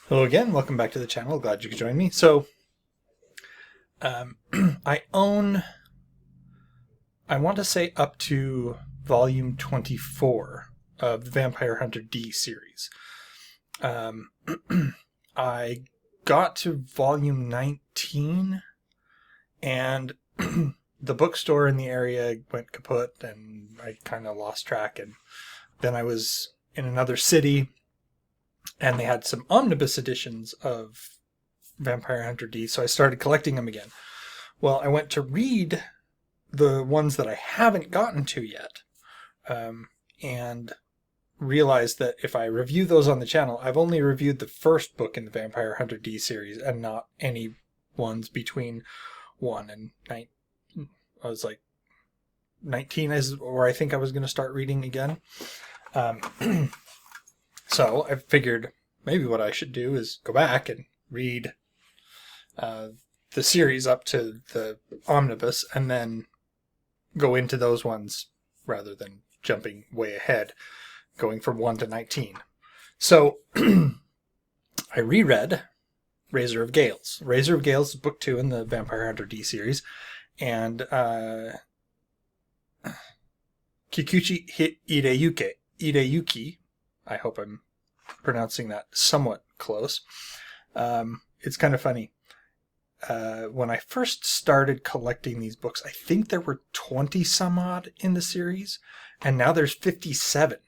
Hello again, welcome back to the channel. Glad you could join me. So, I own, I want to say up to volume 24 of the Vampire Hunter D series. I got to volume 19 and the bookstore in the area went kaput and I kind of lost track, and then I was in another city and they had some omnibus editions of Vampire Hunter D, so I started collecting them again. Well, I went to read the ones that I haven't gotten to yet, and realized that if I review those on the channel, I've only reviewed the first book in the Vampire Hunter D series and not any ones between 1 and 9. I was like 19 is where I think I was going to start reading again. So I figured maybe what I should do is go back and read the series up to the omnibus and then go into those ones rather than jumping way ahead, going from 1 to 19. So I reread Razor of Gales. Razor of Gales is book 2 in the Vampire Hunter D series, and Kikuchi Hideyuki, I hope I'm pronouncing that somewhat close. It's kind of funny. When I first started collecting these books, I think there were 20 some odd in the series, and now there's 57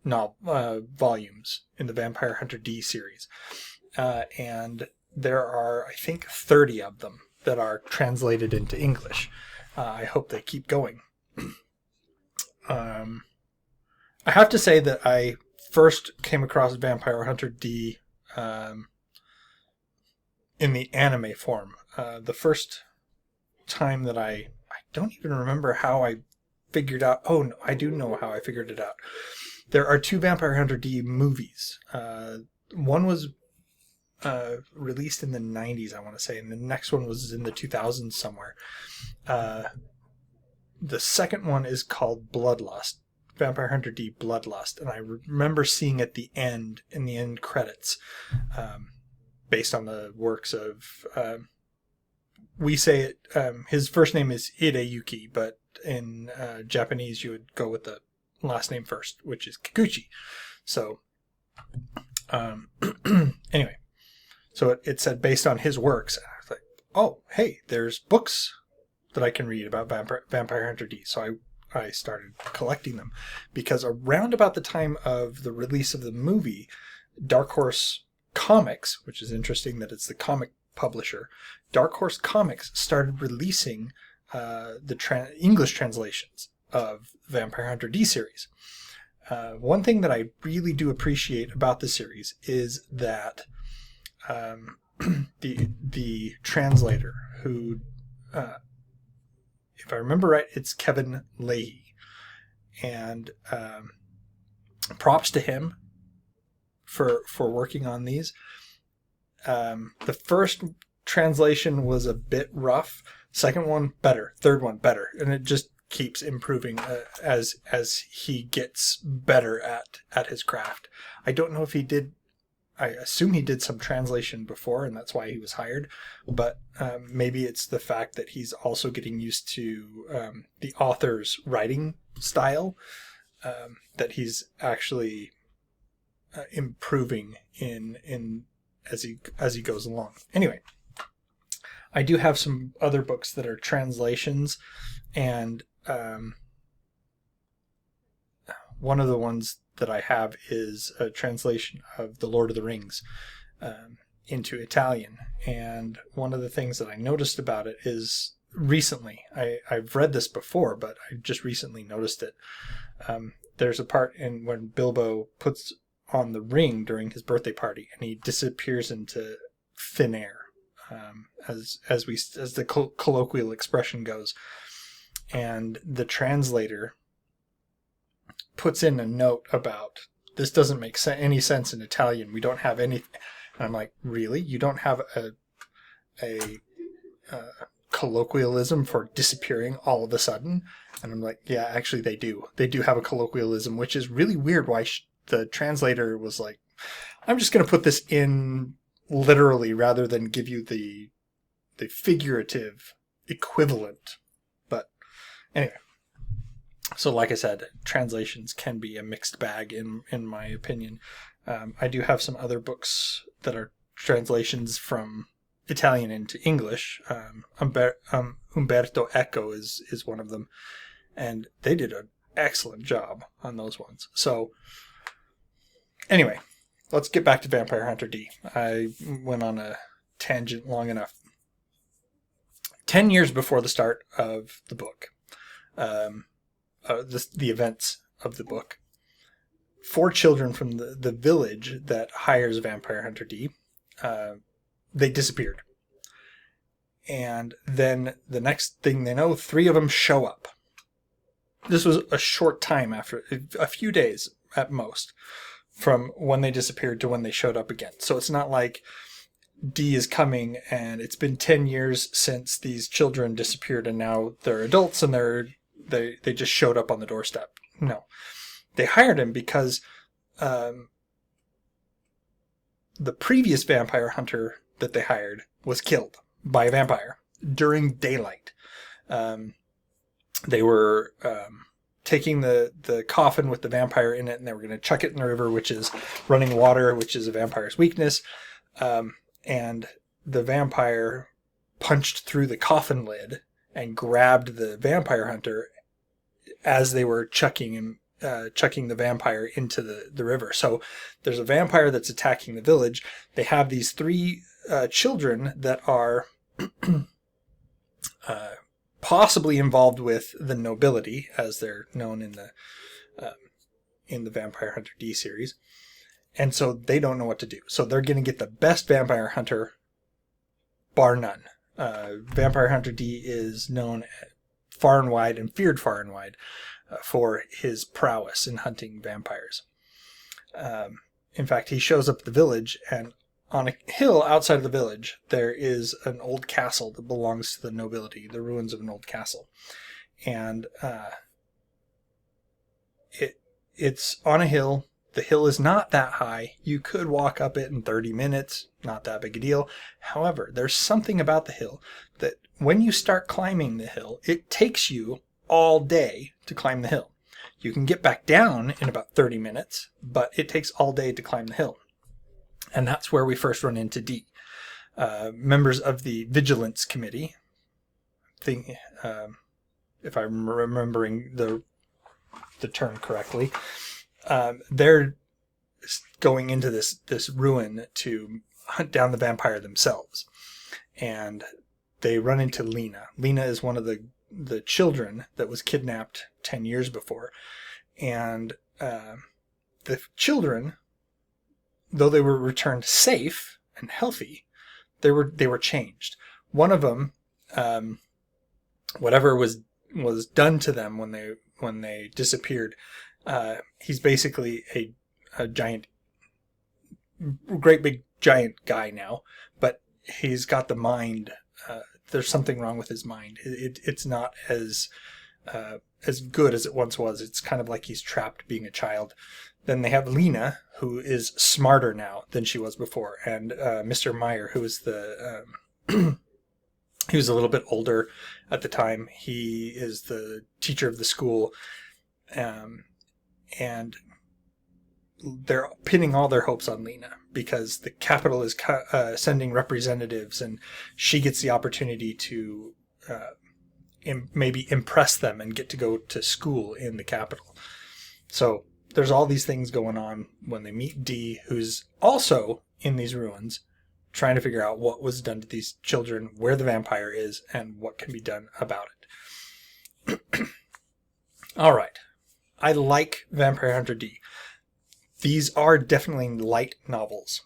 volumes in the Vampire Hunter D series. And there are, I think, 30 of them that are translated into English. I hope they keep going. I have to say that I first came across Vampire Hunter D in the anime form. The first time that I don't even remember how I figured out. Oh, no, I do know how I figured it out. There are 2 Vampire Hunter D movies. One was released in the 90s, I want to say, and the next one was in the 2000s somewhere. The second one is called Bloodlust. Vampire Hunter D Bloodlust, and I remember seeing at the end, in the end credits, based on the works of, we say it, his first name is Hideyuki, but in Japanese you would go with the last name first, which is Kikuchi. So, anyway, so it said based on his works, and I was like, oh, hey, there's books that I can read about Vampire Hunter D. So I started collecting them, because around about the time of the release of the movie, Dark Horse Comics, which is interesting that it's the comic publisher, Dark Horse Comics started releasing the English translations of Vampire Hunter D series. One thing that I really do appreciate about the series is that the translator, who if I remember right, it's Kevin Leahy, and props to him for working on these. The first translation was a bit rough. Second one better. Third one better, and it just keeps improving as he gets better at his craft. I don't know if he did. I assume he did some translation before, and that's why he was hired. But maybe it's the fact that he's also getting used to the author's writing style, that he's actually improving in as he goes along. Anyway, I do have some other books that are translations, and one of the ones that I have is a translation of The Lord of the Rings into Italian. And one of the things that I noticed about it is recently, I've read this before, but I just recently noticed it. There's a part in when Bilbo puts on the ring during his birthday party, and he disappears into thin air, as the colloquial expression goes. And the translator puts in a note about, this doesn't make any sense in Italian. We don't have any. And I'm like, really? You don't have a colloquialism for disappearing all of a sudden? And I'm like, yeah, actually they do. They do have a colloquialism, which is really weird. Why the translator was like, I'm just going to put this in literally rather than give you the figurative equivalent. But anyway, so like I said, translations can be a mixed bag in my opinion. I do have some other books that are translations from Italian into English. Umberto Eco is one of them, and they did an excellent job on those ones. So anyway, let's get back to Vampire Hunter D. I went on a tangent long enough. 10 years before the start of the book, the events of the book, 4 children from the village that hires Vampire Hunter D, they disappeared. And then the next thing they know, 3 of them show up. This was a short time after, a few days at most, from when they disappeared to when they showed up again. So it's not like D is coming and it's been 10 years since these children disappeared and now they're adults and they just showed up on the doorstep. No. They hired him because the previous vampire hunter that they hired was killed by a vampire during daylight. They were taking the coffin with the vampire in it, and they were going to chuck it in the river, which is running water, which is a vampire's weakness. And the vampire punched through the coffin lid and grabbed the vampire hunter as they were chucking the vampire into the river. So there's a vampire that's attacking the village. They have these 3 children that are possibly involved with the nobility, as they're known in the Vampire Hunter D series. And so they don't know what to do. So they're going to get the best vampire hunter, bar none. Vampire Hunter D is known far and wide and feared far and wide for his prowess in hunting vampires. In fact, he shows up at the village, and on a hill outside of the village, there is an old castle that belongs to the nobility, the ruins of an old castle. And it's on a hill. The hill is not that high. You could walk up it in 30 minutes. Not that big a deal. However, there's something about the hill that when you start climbing the hill, it takes you all day to climb the hill. You can get back down in about 30 minutes, but it takes all day to climb the hill. And that's where we first run into D. Members of the Vigilance Committee, if I'm remembering the term correctly, they're going into this ruin to hunt down the vampire themselves. And they run into Lena. Lena is one of the children that was kidnapped 10 years before. And the children, though they were returned safe and healthy, they were changed. One of them, whatever was done to them when they disappeared, he's basically a giant, great big giant guy now, but he's got the mind. There's something wrong with his mind. It's not as good as it once was. It's kind of like he's trapped being a child. Then they have Lena, who is smarter now than she was before, and Mr. Meyer, who is he was a little bit older at the time. He is the teacher of the school, and they're pinning all their hopes on Lena because the capital is sending representatives, and she gets the opportunity to maybe impress them and get to go to school in the capital. So there's all these things going on when they meet D, who's also in these ruins, trying to figure out what was done to these children, where the vampire is, and what can be done about it. All right. I like Vampire Hunter D. These are definitely light novels.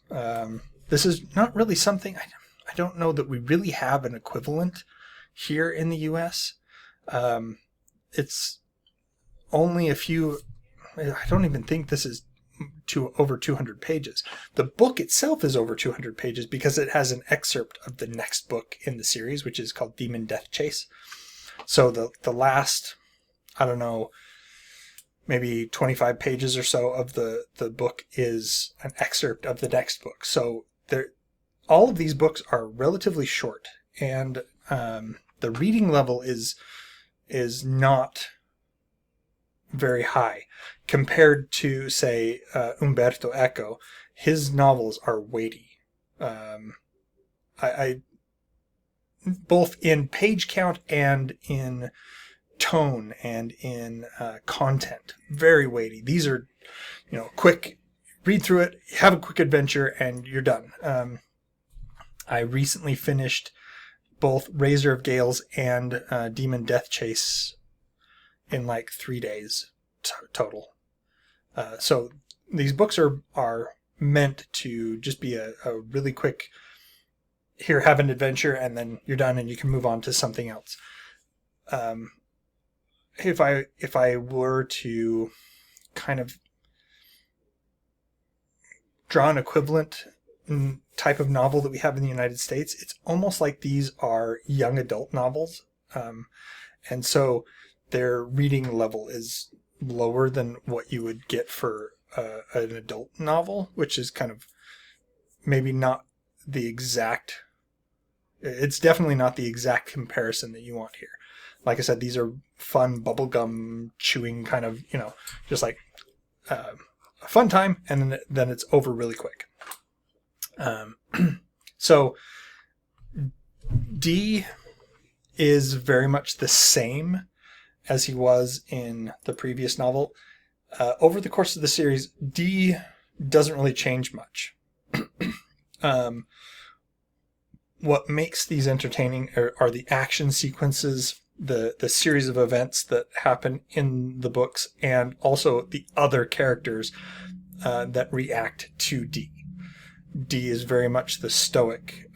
This is not really something... I don't know that we really have an equivalent here in the U.S. It's only a few... I don't even think this is over 200 pages. The book itself is over 200 pages because it has an excerpt of the next book in the series, which is called Demon Death Chase. So the last, I don't know, maybe 25 pages or so of the book is an excerpt of the next book. So all of these books are relatively short, and the reading level is not very high compared to, say, Umberto Eco. His novels are weighty. I both in page count and in tone and in content, very weighty. These are, quick, read through it, have a quick adventure, and you're done. I recently finished both Razor of Gales and Demon Death Chase in like 3 days total. So these books are meant to just be a really quick, here, have an adventure, and then you're done and you can move on to something else. If I were to kind of draw an equivalent type of novel that we have in the United States, it's almost like these are young adult novels. And so their reading level is lower than what you would get for an adult novel, which is kind of maybe not the exact, it's definitely not the exact comparison that you want here. Like I said, these are fun bubblegum chewing kind of, just like a fun time, and then it's over really quick. So D is very much the same as he was in the previous novel. Over the course of the series, D doesn't really change much. What makes these entertaining are the action sequences, the series of events that happen in the books, and also the other characters that react to D. D is very much the stoic.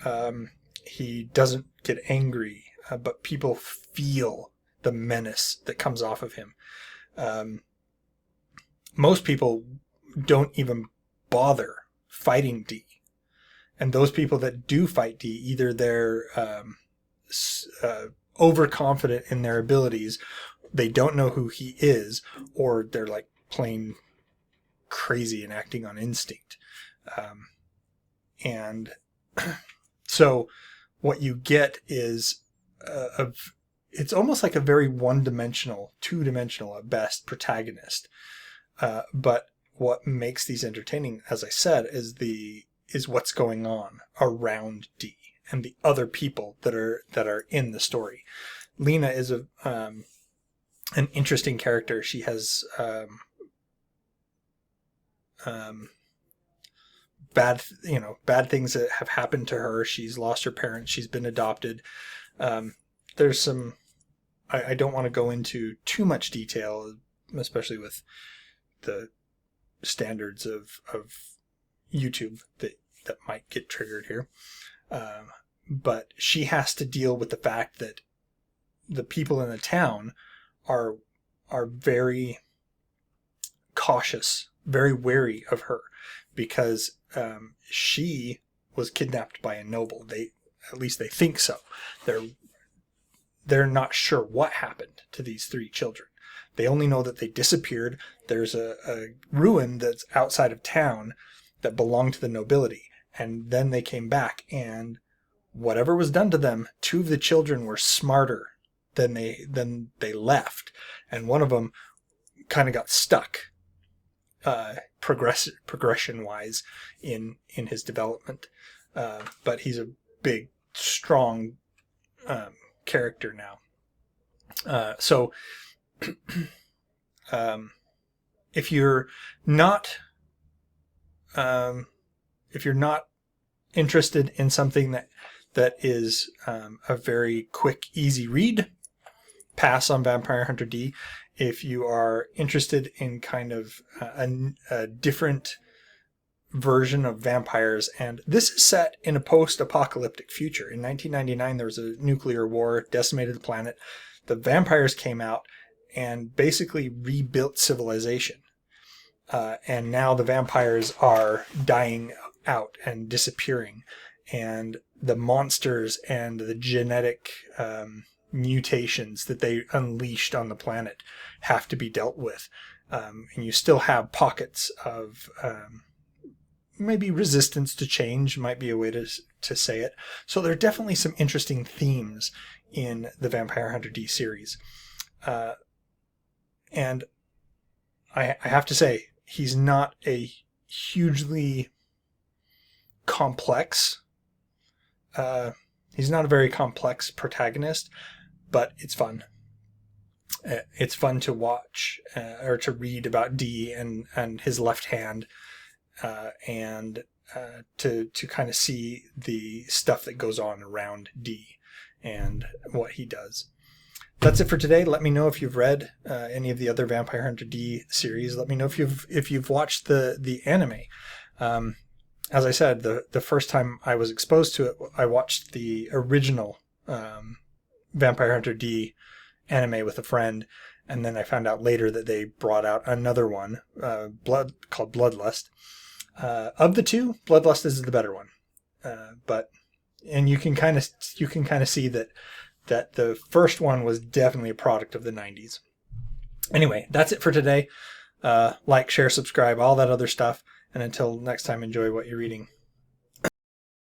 He doesn't get angry, but people feel the menace that comes off of him. Most people don't even bother fighting D. And those people that do fight D, either they're overconfident in their abilities, they don't know who he is, or they're like plain crazy and acting on instinct. And so what you get is it's almost like a very one-dimensional, two-dimensional at best protagonist. But what makes these entertaining, as I said, is what's going on around D and the other people that are in the story. Lena is an interesting character. She has bad things that have happened to her. She's lost her parents. She's been adopted. There's some, I don't want to go into too much detail, especially with the standards of YouTube that might get triggered here. But she has to deal with the fact that the people in the town are very cautious, very wary of her, because she was kidnapped by a noble. At least they think so. They're not sure what happened to these 3 children. They only know that they disappeared. There's a ruin that's outside of town that belonged to the nobility. And then they came back, and whatever was done to them, 2 of the children were smarter than they left. And one of them kind of got stuck progression-wise in his development. But he's a big, strong character now. So if you're not interested in something that is a very quick, easy read, pass on Vampire Hunter D. If you are interested in kind of a different version of vampires, and this is set in a post-apocalyptic future. In 1999, there was a nuclear war, decimated the planet. The vampires came out and basically rebuilt civilization. And now the vampires are dying out and disappearing. And the monsters and the genetic mutations that they unleashed on the planet have to be dealt with. And you still have pockets of maybe resistance to change might be a way to say it. So there are definitely some interesting themes in the Vampire Hunter D series. And I have to say, he's not a hugely complex, he's not a very complex protagonist, but it's fun. It's fun to watch or to read about D and his left hand, and to kind of see the stuff that goes on around D and what he does. That's it for today. Let me know if you've read any of the other Vampire Hunter D series. Let me know if you've watched the anime. As I said, the first time I was exposed to it, I watched the original Vampire Hunter D anime with a friend, and then I found out later that they brought out another one, called Bloodlust. Of the two, Bloodlust is the better one, and you can kind of see that the first one was definitely a product of the 90s. Anyway, that's it for today. Like, share, subscribe, all that other stuff. And until next time, enjoy what you're reading.